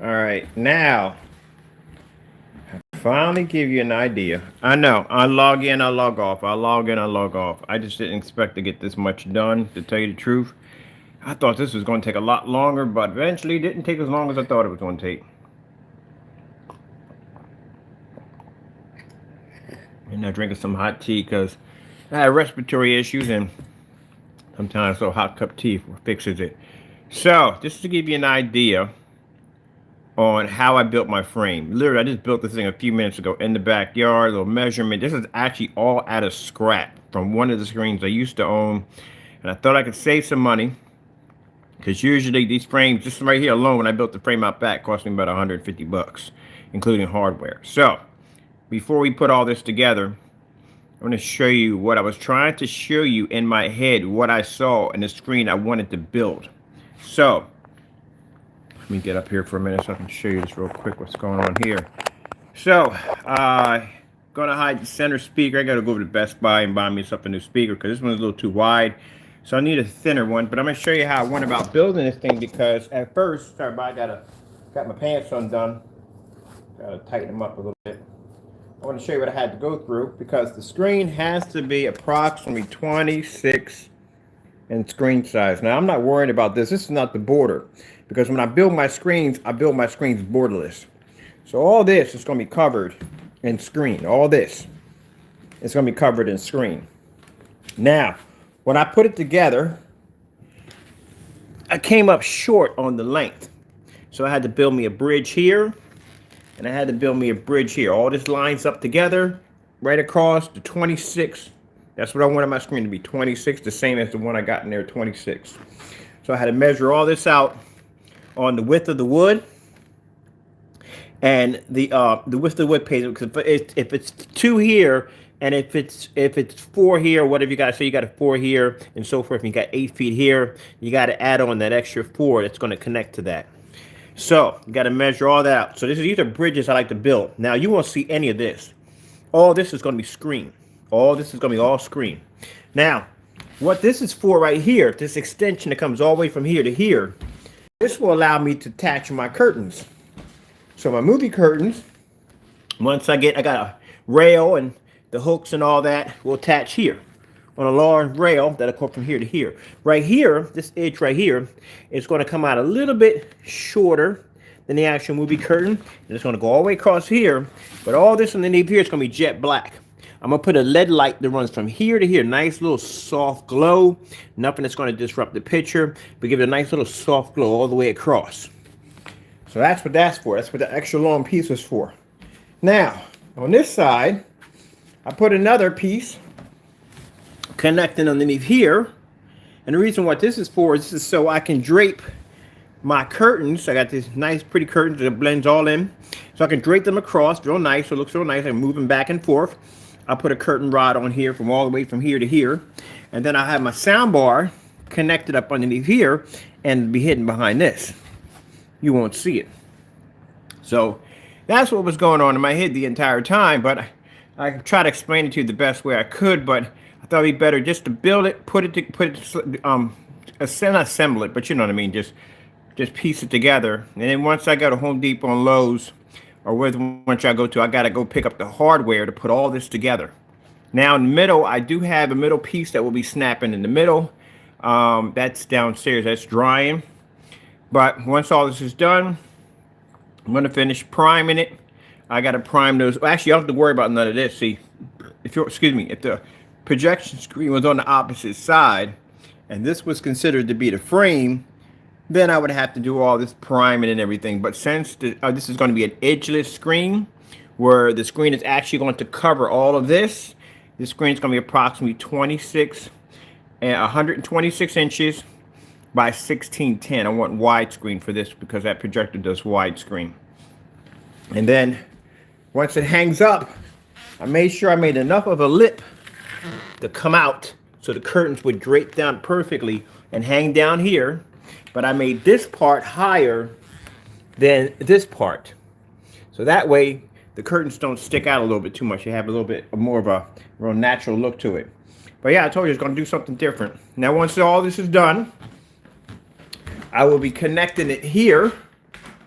All right, now finally give you an idea. I know I log in, I log off. I log in, I log off. I just didn't expect to get this much done, to tell you the truth. I thought this was going to take a lot longer, but eventually it didn't take as long as I thought it was going to take. And now drinking some hot tea because I had respiratory issues, and sometimes a hot cup of tea fixes it. So, just to give you an idea on how I built my frame. Literally, I just built this thing a few minutes ago in the backyard, little measurement. This is actually all out of scrap from one of the screens I used to own. And I thought I could save some money, because usually these frames, just right here alone, when I built the frame out back, cost me about 150 bucks, including hardware. So, before we put all this together, I'm going to show you what I was trying to show you in my head, what I saw in the screen I wanted to build. So, let me get up here for a minute so I can show you this real quick, what's going on here. So, going to hide the center speaker. I got to go over to Best Buy and buy myself a new speaker because this one's a little too wide. So I need a thinner one. But I'm going to show you how I went about building this thing, because at first, sorry, I got my pants undone. Got to tighten them up a little bit. I want to show you what I had to go through, because the screen has to be approximately 26 in screen size. Now, I'm not worried about this. This is not the border, because when I build my screens borderless. So all this is going to be covered in screen. All this is going to be covered in screen. Now, when I put it together, I came up short on the length. So I had to build me a bridge here, and I had to build me a bridge here. All this lines up together, right across the 26. That's what I wanted my screen to be, 26, the same as the one I got in there, 26. So I had to measure all this out on the width of the wood, and the width of the wood page. Because if it's 2 here, and if it's 4 here, whatever you got to say, you got a 4 here, and so forth. And you got 8 feet here. You got to add on that extra 4 that's going to connect to that. So you got to measure all that out. So these are bridges I like to build. Now you won't see any of this. All this is going to be screen. All this is going to be all screen. Now, what this is for right here, this extension that comes all the way from here to here, this will allow me to attach my curtains. So my movie curtains, once I got a rail and the hooks and all that, will attach here on a large rail that'll go from here to here. Right here, this edge right here, is going to come out a little bit shorter than the actual movie curtain. And it's going to go all the way across here. But all this underneath here is going to be jet black. I'm going to put a LED light that runs from here to here. Nice little soft glow. Nothing that's going to disrupt the picture, but give it a nice little soft glow all the way across. So that's what that's for. That's what the extra long piece is for. Now, on this side, I put another piece connecting underneath here. And the reason what this is for is this is so I can drape my curtains. I got these nice pretty curtains that blends all in. So I can drape them across real nice. So it looks real nice. I'm moving back and forth. I'll put a curtain rod on here from all the way from here to here. And then I have my sound bar connected up underneath here and be hidden behind this. You won't see it. So that's what was going on in my head the entire time. But I tried to explain it to you the best way I could. But I thought it'd be better just to build it, assemble it. But you know what I mean. Just piece it together. And then once I go to Home Depot and Lowe's, or wherever once I go to, I got to go pick up the hardware to put all this together. Now in the middle, I do have a middle piece that will be snapping in the middle. That's downstairs. That's drying. But once all this is done, I'm going to finish priming it. I got to prime those. Well, actually, you don't have to worry about none of this. See, if the projection screen was on the opposite side, and this was considered to be the frame, then I would have to do all this priming and everything. But since this is going to be an edgeless screen, where the screen is actually going to cover all of this, this screen is going to be approximately 126 inches by 1610. I want widescreen for this because that projector does widescreen. And then once it hangs up, I made sure I made enough of a lip to come out so the curtains would drape down perfectly and hang down here. But I made this part higher than this part. So that way the curtains don't stick out a little bit too much. You have a little bit more of a real natural look to it. But yeah, I told you it's going to do something different. Now once all this is done, I will be connecting it here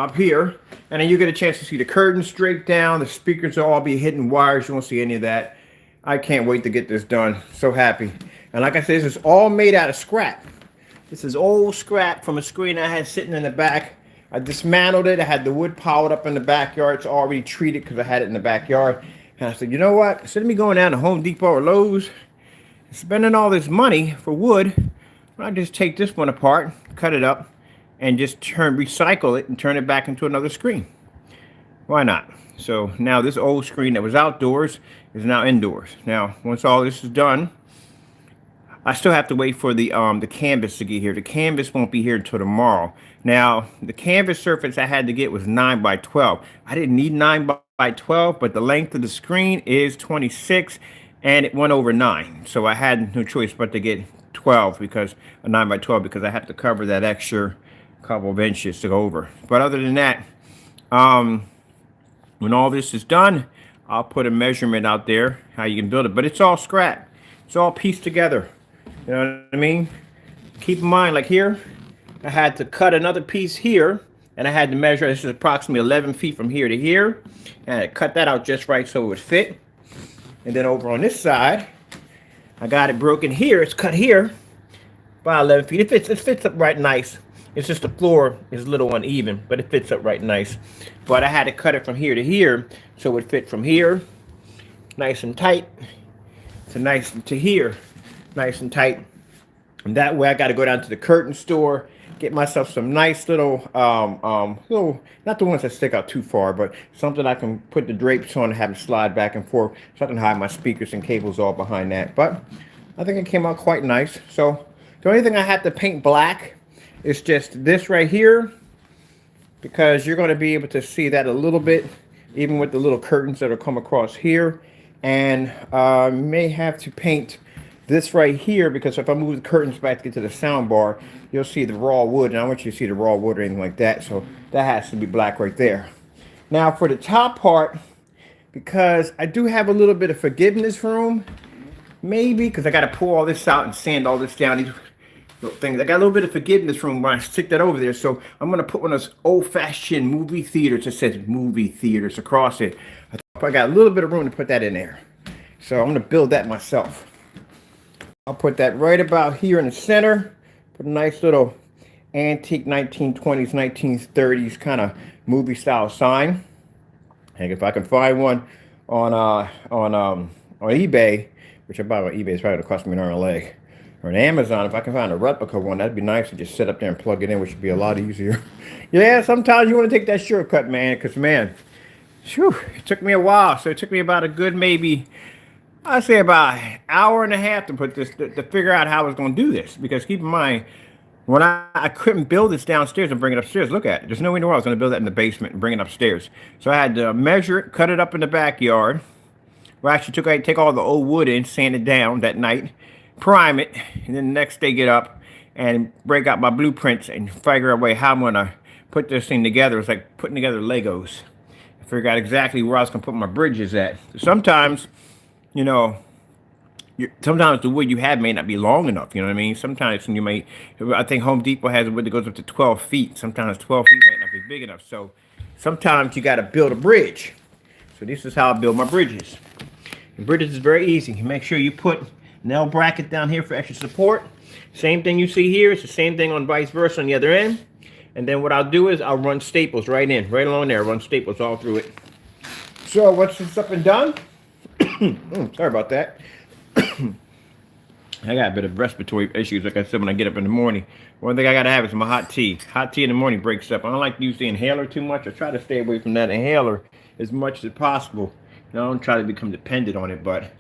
up here. And then you get a chance to see the curtains straight down. The speakers will all be hidden wires. You won't see any of that. I can't wait to get this done. So happy. And like I said, this is all made out of scrap. This is old scrap from a screen I had sitting in the back. I dismantled it. I had the wood piled up in the backyard. It's already treated because I had it in the backyard. And I said, you know what? Instead of me going down to Home Depot or Lowe's, spending all this money for wood, I just take this one apart, cut it up, and just recycle it and turn it back into another screen. Why not? So now this old screen that was outdoors is now indoors. Now, once all this is done, I still have to wait for the canvas to get here. The canvas won't be here until tomorrow. Now, the canvas surface I had to get was 9 by 12. I didn't need 9 by 12, but the length of the screen is 26, and it went over 9. So I had no choice but to get 12 because a 9 by 12 because I have to cover that extra couple of inches to go over. But other than that, when all this is done, I'll put a measurement out there how you can build it. But it's all scrap. It's all pieced together. You know what I mean? Keep in mind, like here, I had to cut another piece here, and I had to measure. This is approximately 11 feet from here to here, and I cut that out just right so it would fit. And then over on this side, I got it broken here. It's cut here by 11 feet. It fits up right nice. It's just the floor is a little uneven, but it fits up right nice. But I had to cut it from here to here so it would fit from here, nice and tight, to nice to here, nice and tight. And that way I got to go down to the curtain store, get myself some nice little, not the ones that stick out too far, but something I can put the drapes on and have it slide back and forth so I can hide my speakers and cables all behind that. But I think it came out quite nice. So the only thing I have to paint black is just this right here, because you're going to be able to see that a little bit, even with the little curtains that will come across here. And may have to paint this right here, because if I move the curtains back to get to the sound bar, you'll see the raw wood, and I don't want you to see the raw wood or anything like that, so that has to be black right there. Now for the top part, because I do have a little bit of forgiveness room, maybe, because I got to pull all this out and sand all this down, these little things. I got a little bit of forgiveness room when I stick that over there, so I'm going to put one of those old-fashioned movie theaters that says movie theaters across it. I got a little bit of room to put that in there, so I'm going to build that myself. I'll put that right about here in the center. Put a nice little antique 1920s, 1930s kind of movie style sign. And if I can find one on eBay, which I buy on eBay, it's probably gonna cost me an arm and a leg. Or on Amazon, if I can find a replica one, that'd be nice to just sit up there and plug it in, which would be a lot easier. Yeah, sometimes you want to take that shortcut, man, because man, whew, it took me a while. So it took me about a good maybe, I'd say about an hour and a half to put this, to figure out how I was going to do this. Because keep in mind, when I couldn't build this downstairs and bring it upstairs, look at it. There's no way in the world I was going to build that in the basement and bring it upstairs. So I had to measure it, cut it up in the backyard. Well, actually, take all the old wood in, sand it down that night, prime it, and then the next day get up and break out my blueprints and figure out a way how I'm going to put this thing together. It's like putting together Legos. I figured out exactly where I was going to put my bridges at. Sometimes, you know, sometimes the wood you have may not be long enough, you know what I mean? Sometimes you may, I think Home Depot has wood that goes up to 12 feet. Sometimes 12 feet might not be big enough. So sometimes you got to build a bridge. So this is how I build my bridges. And bridges is very easy. You make sure you put nail bracket down here for extra support. Same thing you see here. It's the same thing on vice versa on the other end. And then what I'll do is I'll run staples right along there. Run staples all through it. So once it's up and done, sorry about that. I got a bit of respiratory issues, like I said, when I get up in the morning. One thing I got to have is my hot tea. Hot tea in the morning breaks up. I don't like to use the inhaler too much. I try to stay away from that inhaler as much as possible. You know, I don't try to become dependent on it, but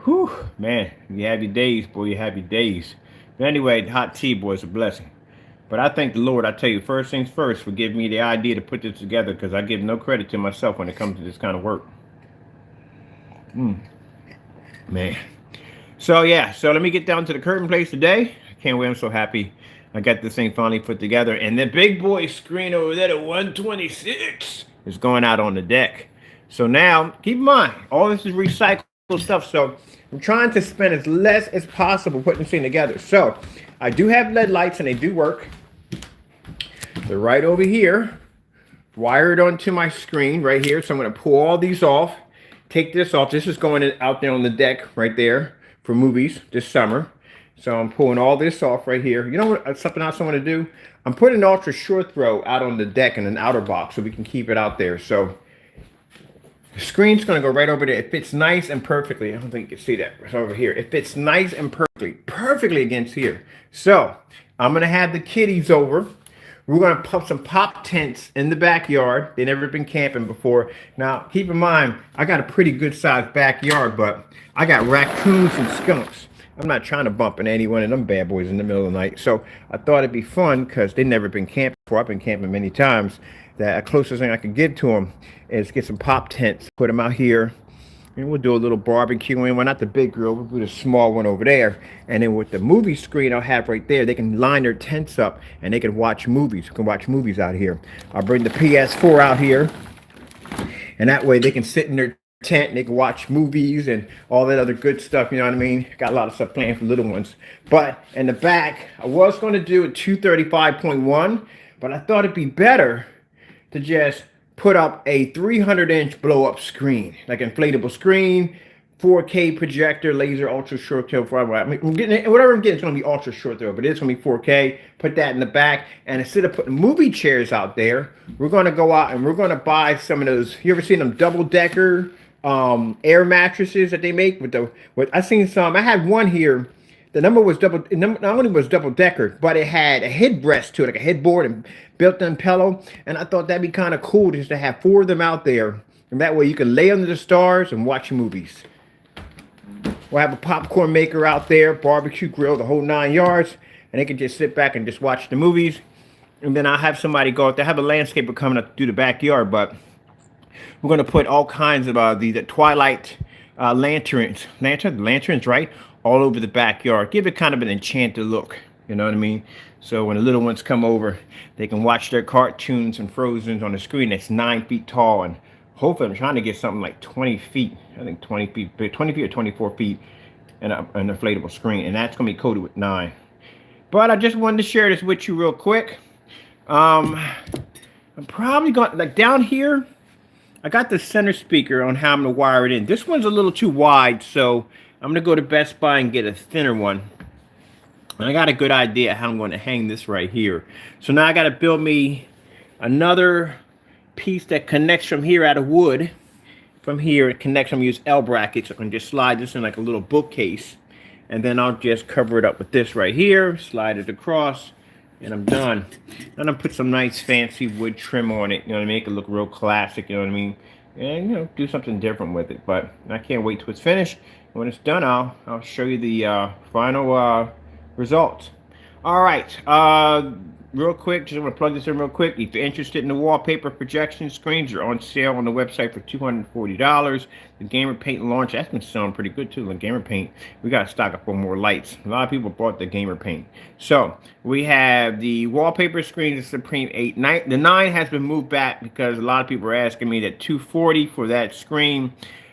whew, man, you have your days, boy, you have your days. But anyway, hot tea, boy, is a blessing. But I thank the Lord. I tell you, first things first, for giving me the idea to put this together, because I give no credit to myself when it comes to this kind of work. Man. So yeah, so let me get down to the curtain place today. I can't wait, I'm so happy I got this thing finally put together. And the big boy screen over there, the 126, is going out on the deck. So now, keep in mind, all this is recycled stuff. So I'm trying to spend as less as possible putting this thing together. So I do have LED lights and they do work. They're right over here wire it onto my screen right here. So I'm going to pull all these off, take this off. This is going out there on the deck right there for movies this summer. So I'm pulling all this off right here. You know what? Something else I want to do? I'm putting an ultra short throw out on the deck in an outer box so we can keep it out there. So the screen's going to go right over there. It fits nice and perfectly. I don't think you can see that. It's over here. It fits nice and perfectly against here. So I'm going to have the kiddies over. We're going to put some pop tents in the backyard. They've never been camping before. Now, keep in mind, I got a pretty good sized backyard, but I got raccoons and skunks. I'm not trying to bump into any one of them bad boys in the middle of the night. So I thought it'd be fun because they've never been camping before. I've been camping many times. The closest thing I can give to them is get some pop tents, put them out here, and we'll do a little barbecuing. Well, not the big grill, we'll do the small one over there. And then with the movie screen I'll have right there, they can line their tents up and they can watch movies. You can watch movies out here. I'll bring the PS4 out here, and that way they can sit in their tent and they can watch movies and all that other good stuff, you know what I mean? Got a lot of stuff planned for little ones. But in the back, I was going to do a 235.1, but I thought it'd be better to just put up a 300-inch blow-up screen, like inflatable screen, 4K projector, laser, ultra short throw. I mean, whatever I'm getting, it's going to be ultra short throw, but it's going to be 4K. Put that in the back, and instead of putting movie chairs out there, we're going to go out and we're going to buy some of those. You ever seen them double-decker air mattresses that they make I seen some. I had one here. The number was not only was double decker, but it had a headrest to it, like a headboard and built-in pillow. And I thought that'd be kind of cool just to have 4 of them out there. And that way you can lay under the stars and watch movies. We'll have a popcorn maker out there, barbecue grill, the whole 9 yards. And they can just sit back and just watch the movies. And then I'll have somebody go out there. I have a landscaper coming up to do the backyard, but we're going to put all kinds of the Twilight lanterns, right? All over the backyard. Give it kind of an enchanted look. You know what I mean? So when the little ones come over, they can watch their cartoons and Frozens on the screen that's 9 feet tall. And hopefully I'm trying to get something like 20 feet. I think 20 feet or 24 feet and an inflatable screen. And that's going to be coated with 9. But I just wanted to share this with you real quick. I'm probably going, like down here, I got the center speaker on how I'm going to wire it in. This one's a little too wide, so I'm going to go to Best Buy and get a thinner one. And I got a good idea how I'm going to hang this right here. So now I got to build me another piece that connects from here out of wood. From here, it connects. I'm going to use L brackets. So I can just slide this in like a little bookcase. And then I'll just cover it up with this right here. Slide it across. And I'm done. And I'll put some nice fancy wood trim on it. You know what I mean? Make it look real classic. You know what I mean? And, you know, do something different with it. But I can't wait till it's finished. When it's done, I'll show you the final results. All right. Real quick, just want to plug this in real quick. If you're interested in the wallpaper projection screens, they're on sale on the website for $240. The Gamer Paint launch, that's been selling pretty good too. The Gamer Paint, we got to stock up on more lights. A lot of people bought the Gamer Paint. So we have the wallpaper screen, the Supreme 8. The 9 has been moved back because a lot of people are asking me that $240 for that screen.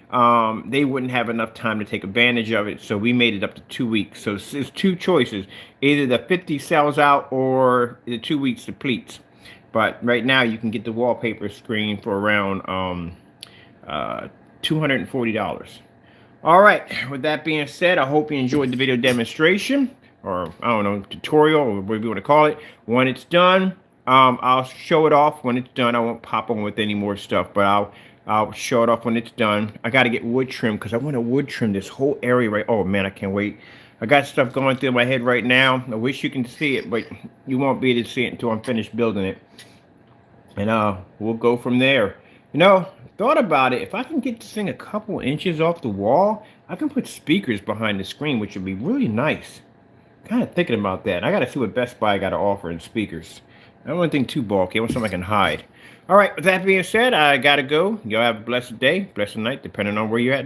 They wouldn't have enough time to take advantage of it, so we made it up to 2 weeks. So it's 2 choices: either the 50 sells out or the 2 weeks depletes. But right now you can get the wallpaper screen for around $240. All right, with that being said, I hope you enjoyed the video demonstration, or I don't know, tutorial, or whatever you want to call it. When it's done, I'll show it off when it's done. I won't pop on with any more stuff, but I'll show it off when it's done. I got to get wood trim because I want to wood trim this whole area right. Oh man, I can't wait. I got stuff going through my head right now. I wish you can see it, but you won't be able to see it until I'm finished building it. And we'll go from there. You know, thought about it. If I can get this thing a couple inches off the wall, I can put speakers behind the screen, which would be really nice. Kind of thinking about that. I got to see what Best Buy got to offer in speakers. I don't want anything too bulky. I want something I can hide. All right, with that being said, I got to go. Y'all have a blessed day, blessed night, depending on where you're at.